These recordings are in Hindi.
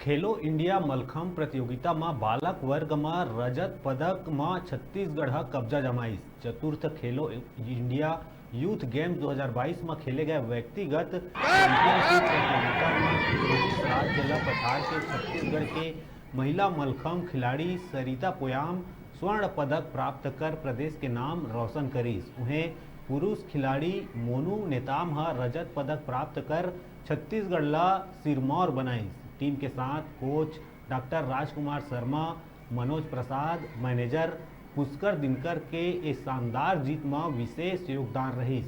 खेलो इंडिया मलखंभ प्रतियोगिता में बालक वर्ग में रजत पदक में छत्तीसगढ़ कब्जा जमाई। चतुर्थ खेलो इंडिया यूथ गेम्स 2022 में खेले गए व्यक्तिगत चैंपियनशिप प्रतियोगिता में छत्तीस राज्य जिला पठार के छत्तीसगढ़ के महिला मलखंभ खिलाड़ी सरिता पोयाम स्वर्ण पदक प्राप्त कर प्रदेश के नाम रोशन करीस। उन्हें पुरुष खिलाड़ी मोनू नेताम रजत पदक प्राप्त कर छत्तीसगढ़ ला सिरमौर बनाई। टीम के साथ कोच डॉक्टर राजकुमार शर्मा, मनोज प्रसाद, मैनेजर पुष्कर दिनकर के इस शानदार जीत में विशेष योगदान रही।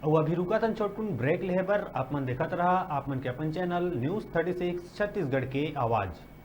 और अभी रुका तन छोटकुन ब्रेक लेबर आप मन देखत रहा आप मन के अपन चैनल न्यूज़ 36 छत्तीसगढ़ के आवाज़।